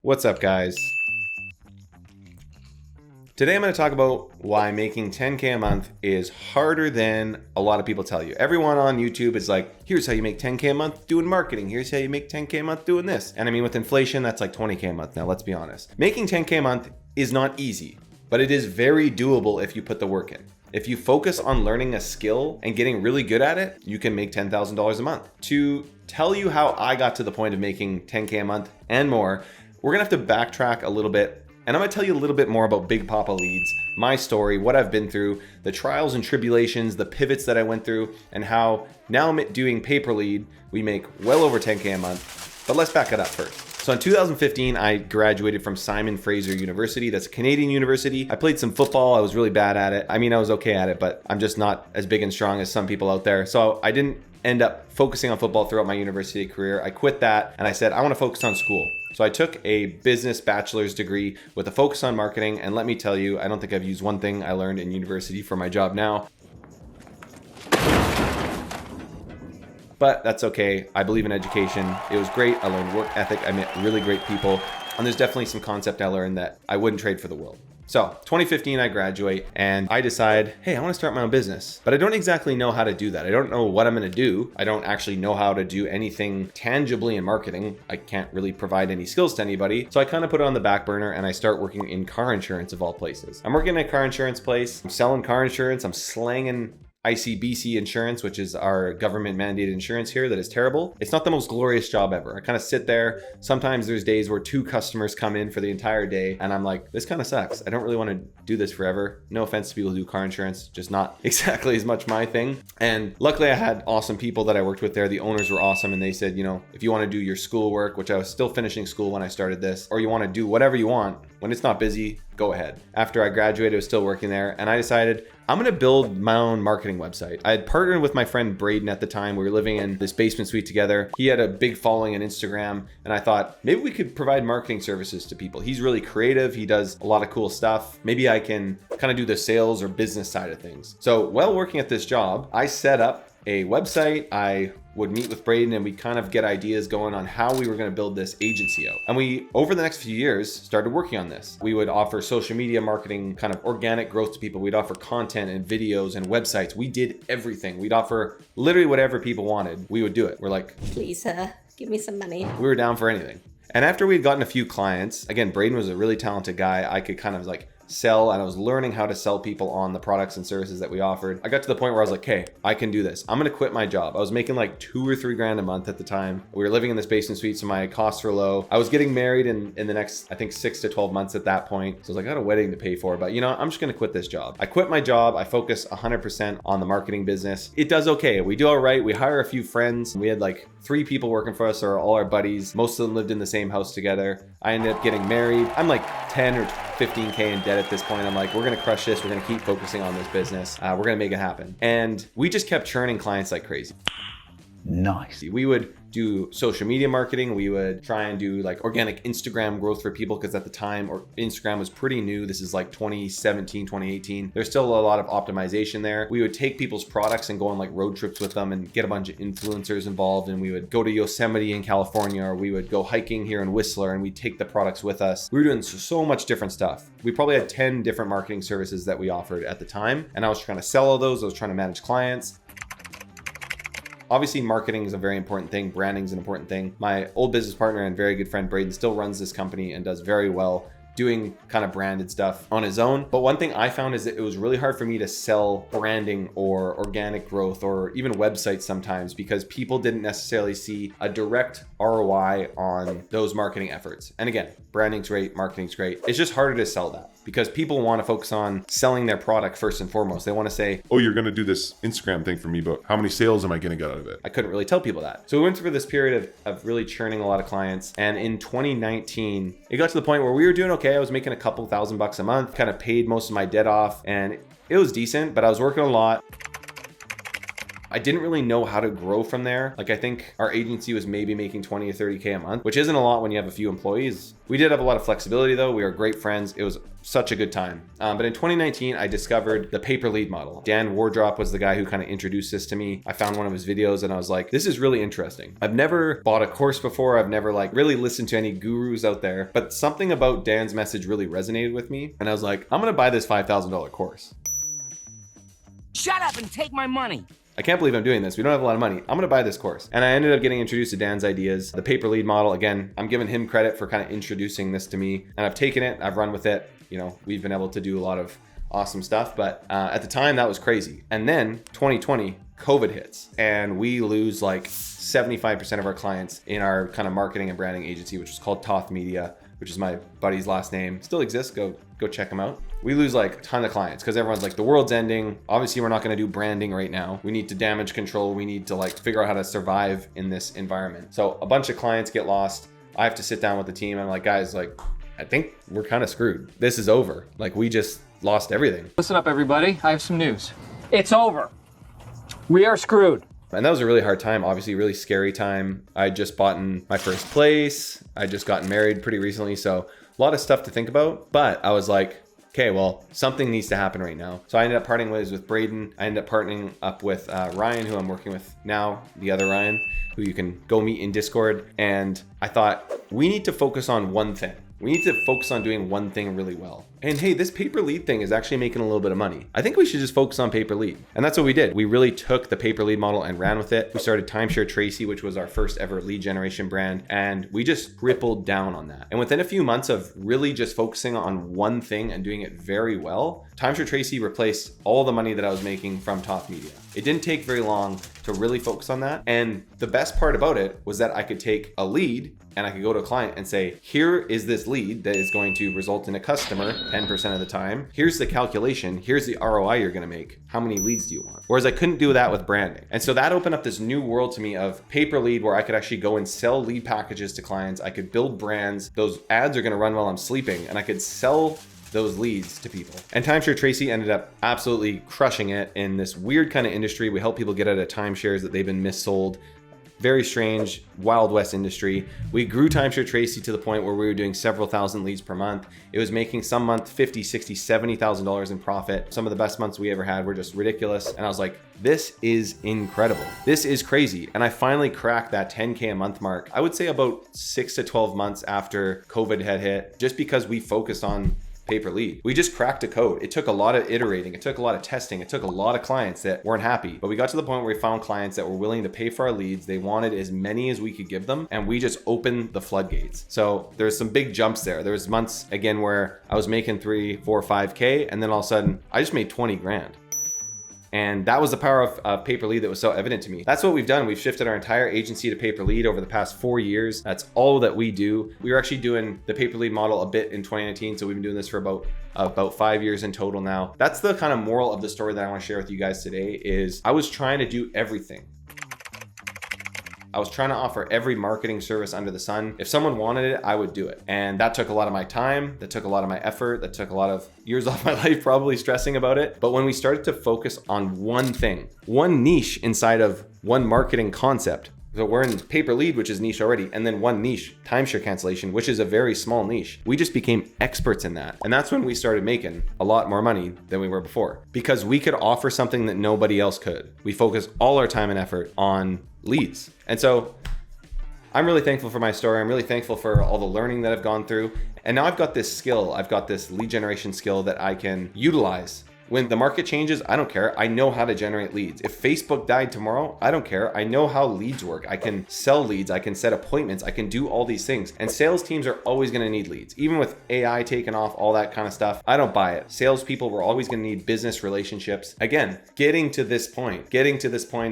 What's up, guys? Today I'm going to talk about why making 10K a month is harder than a lot of people tell you. Everyone on YouTube is like, here's how you make 10K a month doing marketing. Here's how you make 10K a month doing this. And I mean, with inflation, that's like 20K a month now, let's be honest. Making 10K a month is not easy, but it is very doable if you put the work in. If you focus on learning a skill and getting really good at it, you can make $10,000 a month. To tell you how I got to the point of making 10K a month and more, we're gonna have to backtrack a little bit, and I'm gonna tell you a little bit more about Big Papa Leads, my story, what I've been through, the trials and tribulations, the pivots that I went through, and how now I'm doing pay-per-lead, we make well over 10K a month. But let's back it up first. So in 2015, I graduated from Simon Fraser University. That's a Canadian university. I played some football. I was really bad at it. I mean, I was okay at it, but I'm just not as big and strong as some people out there. So I didn't end up focusing on football throughout my university career. I quit that and I said, I want to focus on school. So I took a business bachelor's degree with a focus on marketing. And let me tell you, I don't think I've used one thing I learned in university for my job now. But that's okay. I believe in education. It was great. I learned work ethic. I met really great people. And there's definitely some concept I learned that I wouldn't trade for the world. So 2015, I graduate and I decide, hey, I want to start my own business, but I don't exactly know how to do that. I don't know what I'm going to do. I don't actually know how to do anything tangibly in marketing. I can't really provide any skills to anybody. So I kind of put it on the back burner and I start working in car insurance of all places. I'm working at a car insurance place. I'm selling car insurance. I'm slanging ICBC insurance, which is our government mandated insurance here that is terrible. It's not the most glorious job ever. I kind of sit there. Sometimes there's days where 2 customers come in for the entire day and I'm like, this kind of sucks. I don't really want to do this forever. No offense to people who do car insurance, just not exactly as much my thing. And luckily I had awesome people that I worked with there. The owners were awesome and they said, you know, if you want to do your school work, which I was still finishing school when I started this, or you want to do whatever you want, when it's not busy, go ahead. After I graduated, I was still working there and I decided I'm gonna build my own marketing website. I had partnered with my friend Braden at the time. We were living in this basement suite together. He had a big following on Instagram and I thought maybe we could provide marketing services to people. He's really creative. He does a lot of cool stuff. Maybe I can kind of do the sales or business side of things. So while working at this job, I set up a website. I would meet with Braden and we kind of get ideas going on how we were going to build this agency out. And we, over the next few years, started working on this. We would offer social media marketing, kind of organic growth to people. We'd offer content and videos and websites. We did everything. We'd offer literally whatever people wanted. We would do it. We're like, please, give me some money. We were down for anything. And after we'd gotten a few clients, again, Braden was a really talented guy. I could kind of like sell and I was learning how to sell people on the products and services that we offered. I got to the point where I was like, okay, I can do this. I'm going to quit my job. I was making like 2 or 3 grand a month at the time. We were living in this basement suite, so my costs were low. I was getting married in the next, I think 6 to 12 months at that point. So I was like, I got a wedding to pay for, but you know, I'm just going to quit this job. I quit my job. I focus 100% on the marketing business. It does okay. We do all right. We hire a few friends. We had like 3 people working for us, or all our buddies. Most of them lived in the same house together. I ended up getting married. I'm like 10 or 15K in debt at this point. I'm like, we're going to crush this. We're going to keep focusing on this business. We're going to make it happen. And we just kept churning clients like crazy. Nice. We would do social media marketing. We would try and do like organic Instagram growth for people because at the time Instagram was pretty new. This is like 2017, 2018. There's still a lot of optimization there. We would take people's products and go on like road trips with them and get a bunch of influencers involved. And we would go to Yosemite in California, or we would go hiking here in Whistler and we'd take the products with us. We were doing so much different stuff. We probably had 10 different marketing services that we offered at the time. And I was trying to sell all those. I was trying to manage clients. Obviously, marketing is a very important thing. Branding is an important thing. My old business partner and very good friend, Braden, still runs this company and does very well doing kind of branded stuff on his own. But one thing I found is that it was really hard for me to sell branding or organic growth or even websites sometimes because people didn't necessarily see a direct ROI on those marketing efforts. And again, branding's great, marketing's great. It's just harder to sell that because people want to focus on selling their product first and foremost. They want to say, oh, you're going to do this Instagram thing for me, but how many sales am I going to get out of it? I couldn't really tell people that. So we went through this period of really churning a lot of clients. And in 2019, it got to the point where we were doing okay. I was making a couple $1,000 a month, kind of paid most of my debt off, and it was decent, but I was working a lot. I didn't really know how to grow from there. Like I think our agency was maybe making 20 or 30K a month, which isn't a lot when you have a few employees. We did have a lot of flexibility though. We were great friends. It was such a good time. But in 2019, I discovered the pay per lead model. Dan Wardrop was the guy who kind of introduced this to me. I found one of his videos and I was like, this is really interesting. I've never bought a course before. I've never like really listened to any gurus out there, but something about Dan's message really resonated with me. And I was like, I'm going to buy this $5,000 course. Shut up and take my money. I can't believe I'm doing this. We don't have a lot of money. I'm going to buy this course. And I ended up getting introduced to Dan's ideas. The pay per lead model, again, I'm giving him credit for kind of introducing this to me. And I've taken it, I've run with it. You know, we've been able to do a lot of awesome stuff. But at the time, that was crazy. And then 2020, COVID hits. And we lose like 75% of our clients in our kind of marketing and branding agency, which was called Toth Media, which is my buddy's last name. Still exists. Go check him out. We lose like a ton of clients because everyone's like, the world's ending. Obviously, we're not going to do branding right now. We need to damage control. We need to like figure out how to survive in this environment. So a bunch of clients get lost. I have to sit down with the team. And I'm like, guys, like, I think we're kind of screwed. This is over. Like we just lost everything. Listen up, everybody. I have some news. It's over. We are screwed. And that was a really hard time, obviously, really scary time. I just bought in my first place. I just gotten married pretty recently. So a lot of stuff to think about. But I was like, okay, well, something needs to happen right now. So I ended up parting ways with Braden. I ended up partnering up with Ryan, who I'm working with now, the other Ryan, who you can go meet in Discord. And I thought, we need to focus on one thing. We need to focus on doing one thing really well. And hey, this pay-per lead thing is actually making a little bit of money. I think we should just focus on pay-per lead. And that's what we did. We really took the pay-per lead model and ran with it. We started Timeshare Tracy, which was our first ever lead generation brand. And we just tripled down on that. And within a few months of really just focusing on one thing and doing it very well, Timeshare Tracy replaced all the money that I was making from Toth Media. It didn't take very long to really focus on that. And the best part about it was that I could take a lead and I could go to a client and say, here is this lead that is going to result in a customer 10% of the time. Here's the calculation. Here's the ROI you're going to make. How many leads do you want? Whereas I couldn't do that with branding. And so that opened up this new world to me of pay-per lead where I could actually go and sell lead packages to clients. I could build brands. Those ads are going to run while I'm sleeping and I could sell those leads to people. And Timeshare Tracy ended up absolutely crushing it in this weird kind of industry. We help people get out of timeshares that they've been missold. Very strange, Wild West industry. We grew Timeshare Tracy to the point where we were doing several thousand leads per month. It was making some month $50,000, $60,000, $70,000 in profit. Some of the best months we ever had were just ridiculous. And I was like, this is incredible. This is crazy. And I finally cracked that 10K a month mark. I would say about 6 to 12 months after COVID had hit, just because we focused on pay-per lead. We just cracked a code. It took a lot of iterating. It took a lot of testing. It took a lot of clients that weren't happy, but we got to the point where we found clients that were willing to pay for our leads. They wanted as many as we could give them. And we just opened the floodgates. So there's some big jumps there. There was months again where I was making 3, 4, 5K. And then all of a sudden I just made 20 grand. And that was the power of pay per lead that was so evident to me. That's what we've done. We've shifted our entire agency to pay per lead over the past 4 years. That's all that we do. We were actually doing the pay per lead model a bit in 2019. So we've been doing this for about 5 years in total now. That's the kind of moral of the story that I want to share with you guys today is I was trying to do everything. I was trying to offer every marketing service under the sun. If someone wanted it, I would do it. And that took a lot of my time. That took a lot of my effort. That took a lot of years off my life, probably stressing about it. But when we started to focus on one thing, one niche inside of one marketing concept, so we're in pay-per-lead, which is niche already, and then one niche, timeshare cancellation, which is a very small niche. We just became experts in that. And that's when we started making a lot more money than we were before because we could offer something that nobody else could. We focused all our time and effort on leads. And so I'm really thankful for my story. I'm really thankful for all the learning that I've gone through. And now I've got this skill. I've got this lead generation skill that I can utilize. When the market changes, I don't care. I know how to generate leads. If Facebook died tomorrow, I don't care. I know how leads work. I can sell leads. I can set appointments. I can do all these things. And sales teams are always going to need leads. Even with AI taking off, all that kind of stuff, I don't buy it. Salespeople were always going to need business relationships. Again, getting to this point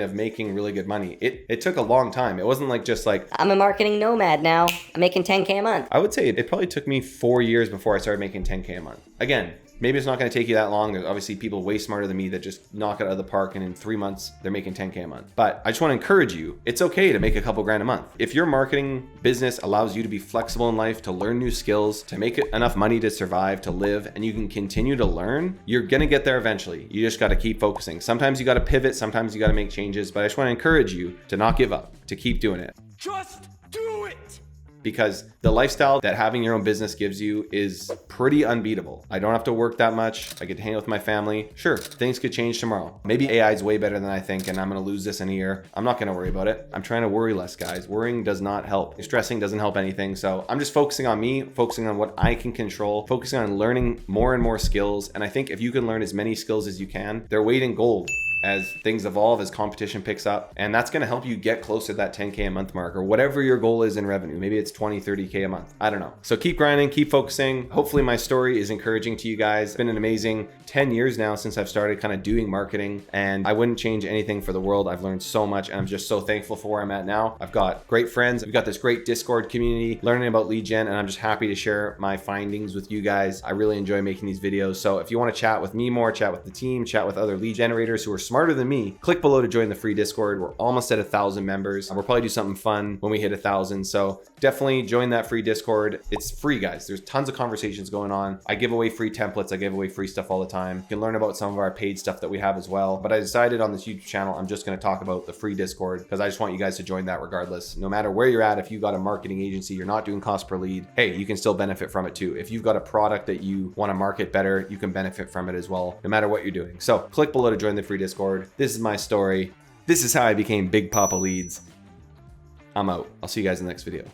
of making really good money, it took a long time. It wasn't like just like, I'm a marketing nomad now. I'm making 10K a month. I would say it probably took me 4 years before I started making 10K a month. Again, Maybe it's not going to take you that long. There's obviously people way smarter than me that just knock it out of the park, and in 3 months they're making 10K a month. But I just want to encourage you, it's okay to make a couple grand a month. If your marketing business allows you to be flexible in life, to learn new skills, to make enough money to survive, to live, and you can continue to learn, you're going to get there eventually. You just got to keep focusing. Sometimes you got to pivot, sometimes you got to make changes, but I just want to encourage you to not give up, to keep doing it. Just do it! Because the lifestyle that having your own business gives you is pretty unbeatable. I don't have to work that much. I get to hang out with my family. Sure, things could change tomorrow. Maybe AI is way better than I think, and I'm going to lose this in a year. I'm not going to worry about it. I'm trying to worry less, guys. Worrying does not help. Stressing doesn't help anything. So I'm just focusing on me, focusing on what I can control, focusing on learning more and more skills. And I think if you can learn as many skills as you can, they're weight in gold as things evolve, as competition picks up. And that's going to help you get closer to that 10K a month mark, or whatever your goal is in revenue. Maybe it's 20, 30K a month. I don't know. So keep grinding, keep focusing. Hopefully my story is encouraging to you guys. It's been an amazing 10 years now since I've started kind of doing marketing, and I wouldn't change anything for the world. I've learned so much, and I'm just so thankful for where I'm at now. I've got great friends. I've got this great Discord community learning about lead gen, and I'm just happy to share my findings with you guys. I really enjoy making these videos. So if you want to chat with me more, chat with the team, chat with other lead generators who are smarter than me, click below to join the free Discord. We're almost at 1,000 members. We'll probably do something fun when we hit 1,000. So definitely join that free Discord. It's free, guys. There's tons of conversations going on. I give away free templates. I give away free stuff all the time. You can learn about some of our paid stuff that we have as well. But I decided on this YouTube channel, I'm just going to talk about the free Discord because I just want you guys to join that regardless. No matter where you're at, if you've got a marketing agency, you're not doing cost per lead, hey, you can still benefit from it too. If you've got a product that you want to market better, you can benefit from it as well, no matter what you're doing. So click below to join the free Discord. This is my story. This is how I became Big Papa Leads. I'm out. I'll see you guys in the next video.